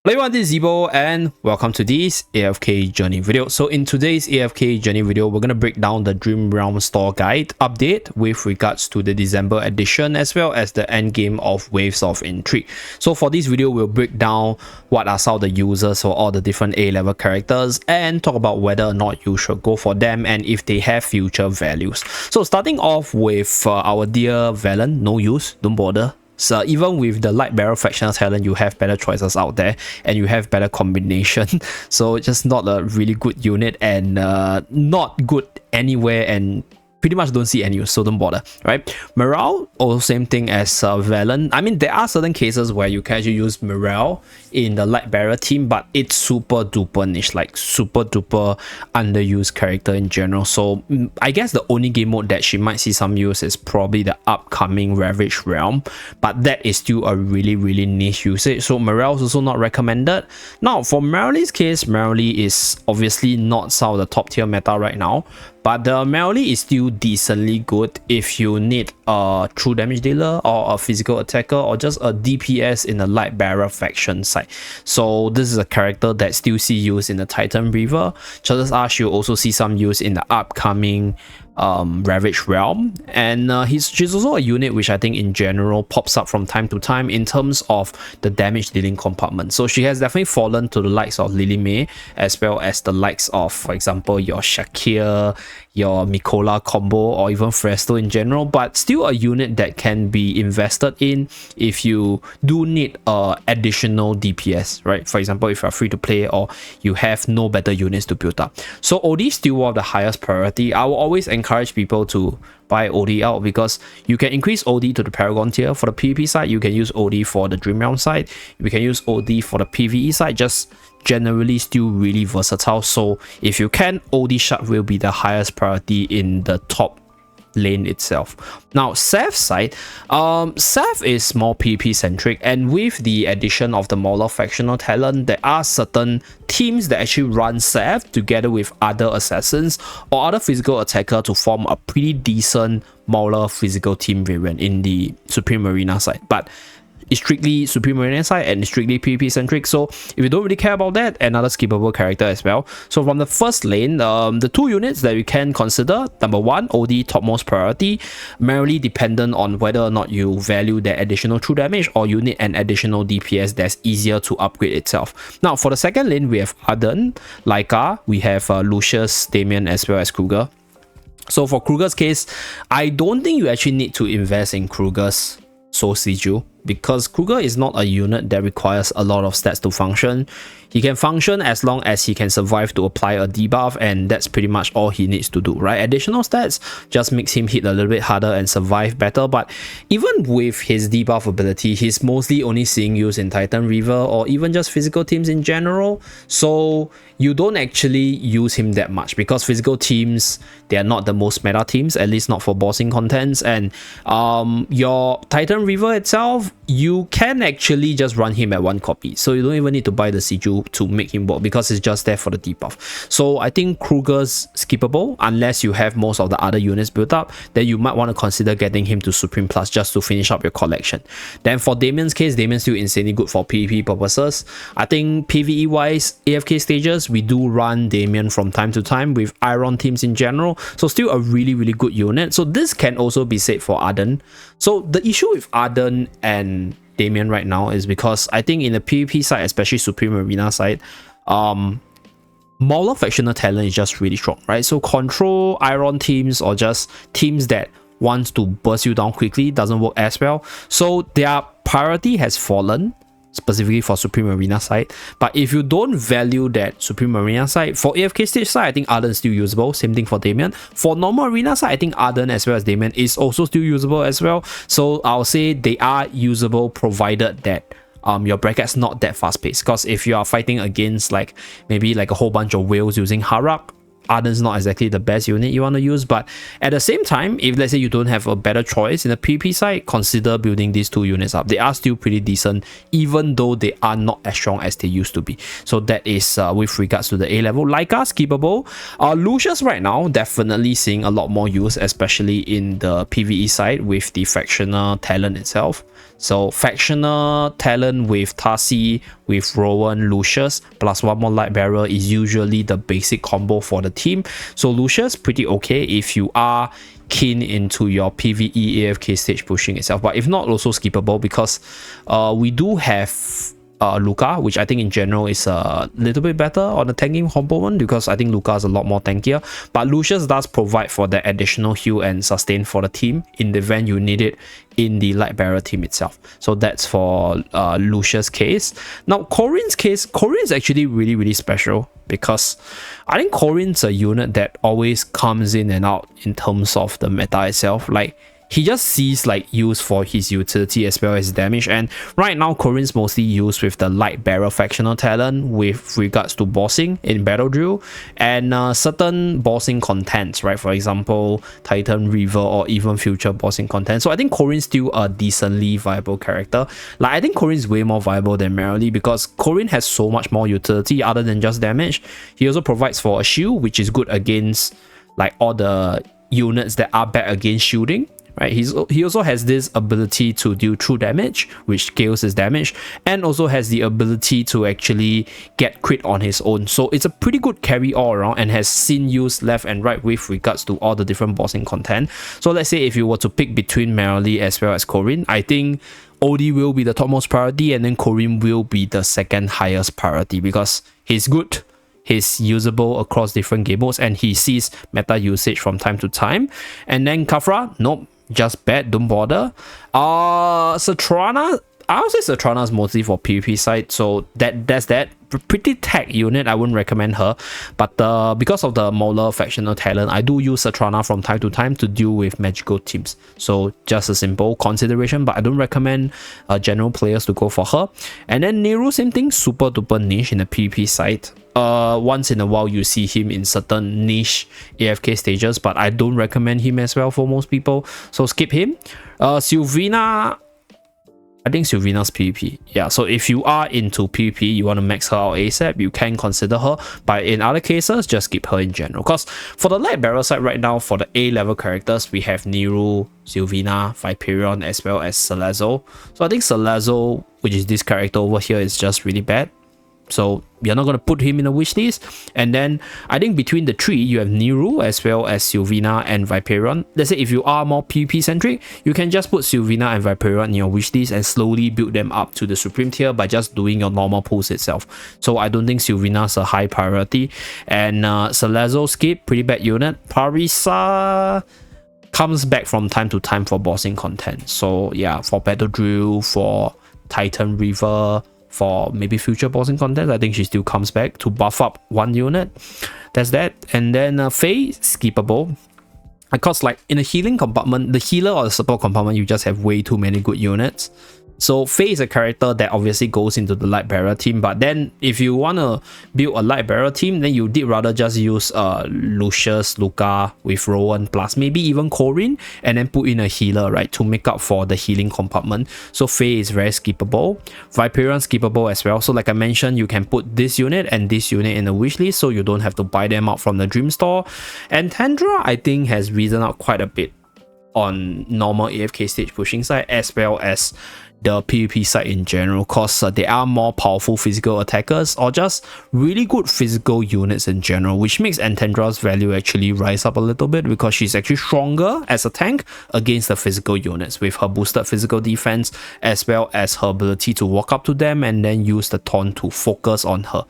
Hello everyone, this is Zeeebo and welcome to this AFK journey video. So in today's AFK journey video, we're going to break down the Dream Realm store guide update with regards to the December edition as well as the end game of Waves of Intrigue. So for this video, we'll break down what are some of the users for all the different A-level characters and talk about whether or not you should go for them and if they have future values. So starting off with our dear Valen, no use, don't bother. So even with the light barrel fractional talent, you have better choices out there and you have better combination. So just not a really good unit and not good anywhere and pretty much don't see any use, so don't bother, right? Morale, also same thing as Valen. I mean, there are certain cases where you can actually use Morale in the light barrier team, but it's super duper niche, like super duper underused character in general. So I guess the only game mode that she might see some use is probably the upcoming Ravage Realm, but that is still a really niche usage. So Morale is also not recommended. Now for Merrill's case, Merrill is obviously not some of the top tier meta right now, but the Merrill is still decently good if you need a true damage dealer or a physical attacker or just a DPS in the light barrier faction side. So this is a character that still see use in the Titan Reaver. Chances are she'll also see some use in the upcoming Ravage Realm, and she's also a unit which I think in general pops up from time to time in terms of the damage dealing compartment. So she has definitely fallen to the likes of Lily May as well as the likes of, for example, your Shakir, your Mikola combo, or even Fresto in general, but still a unit that can be invested in if you do need additional DPS, right? For example, if you're free to play or you have no better units to build up. So OD is still one of the highest priority. I will always encourage people to buy OD out because you can increase OD to the Paragon tier. For the PvP side, you can use OD for the Dream Realm side. You can use OD for the PvE side, just generally still really versatile. So if you can, OD Shark will be the highest priority in the top lane itself. Now Seth's side, Seth is more PvP centric, and with the addition of the Mauler factional talent, there are certain teams that actually run Seth together with other assassins or other physical attacker to form a pretty decent Mauler physical team variant in the Supreme Arena side. But it's strictly Supreme Arena side and strictly PvP centric, so if you don't really care about that, another skippable character as well. So from the first lane, the two units that you can consider: number one, OD topmost priority, merely dependent on whether or not you value that additional true damage or you need an additional DPS that's easier to upgrade itself. Now for the second lane, we have Arden, Laika, we have Lucius, Damien, as well as Kruger. So for Kruger's case, I don't think you actually need to invest in Kruger's Soul Sigil, because Kruger is not a unit that requires a lot of stats to function. He can function as long as he can survive to apply a debuff, and that's pretty much all he needs to do, right? Additional stats just makes him hit a little bit harder and survive better, but even with his debuff ability, he's mostly only seeing use in Titan Reaver or even just physical teams in general, so you don't actually use him that much because physical teams, they are not the most meta teams, at least not for bossing contents, and your Titan Reaver itself, you can actually just run him at one copy, so you don't even need to buy the Sigil to make him work because it's just there for the debuff. So I think Kruger's skippable unless you have most of the other units built up. Then you might want to consider getting him to Supreme Plus just to finish up your collection. Then for Damien's case, Damien's still insanely good for PvP purposes. I think PvE wise, AFK stages, we do run Damien from time to time with Iron teams in general, so still a really good unit. So this can also be said for Arden. So the issue with Arden and Damien right now is because I think in the PvP side, especially Supreme Arena side, Mauler factional talent is just really strong, right? So control Iron teams or just teams that wants to burst you down quickly doesn't work as well. So their priority has fallen, specifically for Supreme Arena side. But if you don't value that Supreme Arena side, for AFK stage side, I think Arden is still usable. Same thing for Damien. For normal arena side, I think Arden as well as Damien is also still usable as well. So I'll say they are usable provided that your bracket's not that fast paced. Because if you are fighting against maybe a whole bunch of whales using Harak, Arden's not exactly the best unit you want to use, but at the same time, if let's say you don't have a better choice in the PvP side, consider building these two units up. They are still pretty decent, even though they are not as strong as they used to be. So that is with regards to the A level. Laika, skippable. Lucius right now, definitely seeing a lot more use, especially in the PvE side with the factional talent itself. So factional talent with Tasi with Rowan, Lucius, plus one more light bearer is usually the basic combo for the team. So Lucius, pretty okay if you are keen into your PvE AFK stage pushing itself, but if not, also skippable because we do have Luca, which I think in general is a little bit better on the tanking component because I think Luca is a lot more tankier, but Lucius does provide for the additional heal and sustain for the team in the event you need it in the light bearer team itself. So that's for Lucius' case. Now Corinne's case, Corinne is actually really special because I think Corinne's a unit that always comes in and out in terms of the meta itself. Like, he just sees like use for his utility as well as damage, and right now Corinne's mostly used with the light bearer factional talent with regards to bossing in battle drill and certain bossing contents, right? For example, Titan Reaver or even future bossing content. So I think Corinne's still a decently viable character. Like, I think Corinne's way more viable than Merrily because Corinne has so much more utility other than just damage. He also provides for a shield, which is good against like all the units that are bad against shielding. Right, he also has this ability to deal true damage, which scales his damage, and also has the ability to actually get crit on his own. So it's a pretty good carry all around and has seen use left and right with regards to all the different bossing content. So let's say if you were to pick between Merrily as well as Corinne, I think Odie will be the topmost priority and then Corinne will be the second highest priority because he's good. He's usable across different game modes and he sees meta usage from time to time. And then Kafra, nope, just bad, don't bother. Satrana, I would say Satrana is mostly for PvP side, so that's that. Pretty tech unit, I wouldn't recommend her, but because of the Molar factional talent, I do use Satrana from time to time to deal with magical teams. So just a simple consideration, but I don't recommend general players to go for her. And then Nero, same thing, super duper niche in the PvP side. Once in a while you see him in certain niche AFK stages, but I don't recommend him as well for most people, so skip him. Sylvina, I think Sylvina's PvP. Yeah, so if you are into PvP, you want to max her out ASAP, you can consider her, but in other cases, just skip her in general. Because for the light bearer side right now, for the A level characters, we have Nero, Sylvina, Viperion, as well as Salazzo. So I think Salazzo, which is this character over here, is just really bad. So you're not going to put him in a wish list. And then I think between the three, you have Nero as well as Sylvina and Viperion. Let's say if you are more PvP centric, you can just put Sylvina and Viperion in your wish list and slowly build them up to the supreme tier by just doing your normal pulls itself. So I don't think Sylvina's a high priority. And Salazzo skip, pretty bad unit. Parisa comes back from time to time for bossing content. So yeah, for battle drill, for Titan Reaver, for maybe future bossing content, I think she still comes back to buff up one unit. That's that. And then Faye, skippable. Because like in the healing compartment, the healer or the support compartment, you just have way too many good units. So Faye is a character that obviously goes into the light bearer team, but then if you want to build a light bearer team, then you did rather just use Lucius, Luca with Rowan plus maybe even Corinne, and then put in a healer, right, to make up for the healing compartment. So Faye is very skippable. Viperion skippable as well. So like I mentioned, you can put this unit and this unit in the wish list, so you don't have to buy them out from the dream store. And Tandra, I think, has risen up quite a bit on normal AFK stage pushing side as well as the PvP side in general, because they are more powerful physical attackers or just really good physical units in general, which makes Antendra's value actually rise up a little bit because she's actually stronger as a tank against the physical units with her boosted physical defense as well as her ability to walk up to them and then use the taunt to focus on her.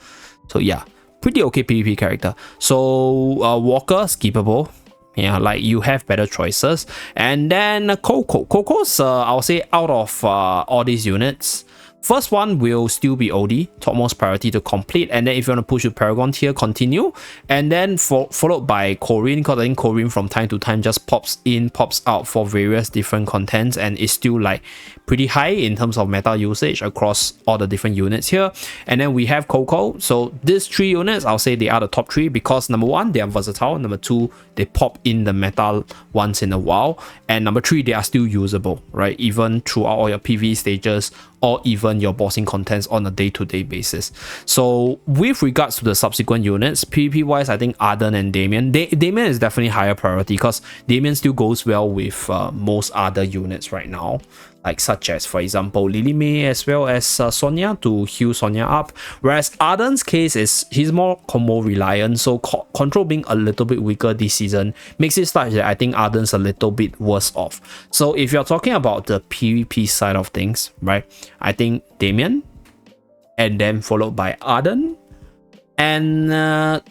So yeah, pretty okay PvP character. So Walker, skippable. Yeah, like you have better choices. And then Coco. Coco's, I'll say, out of all these units, first one will still be OD, topmost priority to complete. And then if you want to push to Paragon tier, continue. And then followed by Corinne, because I think Corinne from time to time just pops in, pops out for various different contents and is still like pretty high in terms of meta usage across all the different units here. And then we have Coco. So these three units, I'll say they are the top three because number one, they are versatile. Number two, they pop in the meta once in a while. And number three, they are still usable, right? Even throughout all your PvE stages or even your bossing contents on a day-to-day basis. So with regards to the subsequent units, PvP wise, I think Arden and Damien. Damien is definitely higher priority because Damien still goes well with most other units right now. like such as, for example, Lily May as well as Sonya to heal Sonya up. Whereas Arden's case is he's more combo reliant, so control being a little bit weaker this season makes it such that I think Arden's a little bit worse off. So if you're talking about the PvP side of things, right, I think Damien, and then followed by Arden. And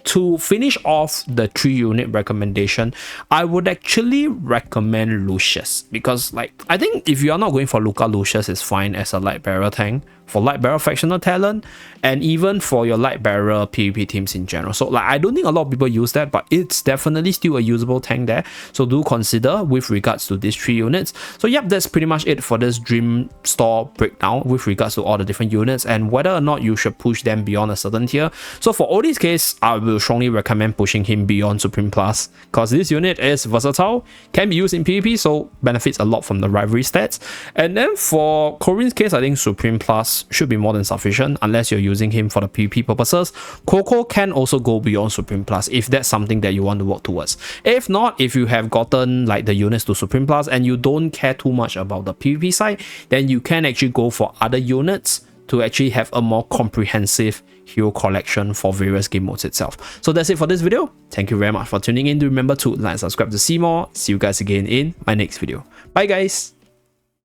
to finish off the 3 unit recommendation, I would actually recommend Lucius, because like I think if you are not going for Luca, Lucius is fine as a light bearer tank for light bearer factional talent, and even for your light bearer PvP teams in general. So like I don't think a lot of people use that, but it's definitely still a usable tank there, so do consider with regards to these 3 units. So yep, that's pretty much it for this Dream Store breakdown with regards to all the different units and whether or not you should push them beyond a certain tier. So for Odie's case, I will strongly recommend pushing him beyond Supreme Plus, because this unit is versatile, can be used in PvP, so benefits a lot from the rivalry stats. And then for Corinne's case, I think Supreme Plus should be more than sufficient unless you're using him for the PvP purposes. Coco can also go beyond Supreme Plus if that's something that you want to work towards. If not, if you have gotten like the units to Supreme Plus and you don't care too much about the PvP side, then you can actually go for other units to actually have a more comprehensive hero collection for various game modes itself. So that's it for this video. Thank you very much for tuning in. Do remember to like and subscribe to see more. See you guys again in my next video. Bye guys.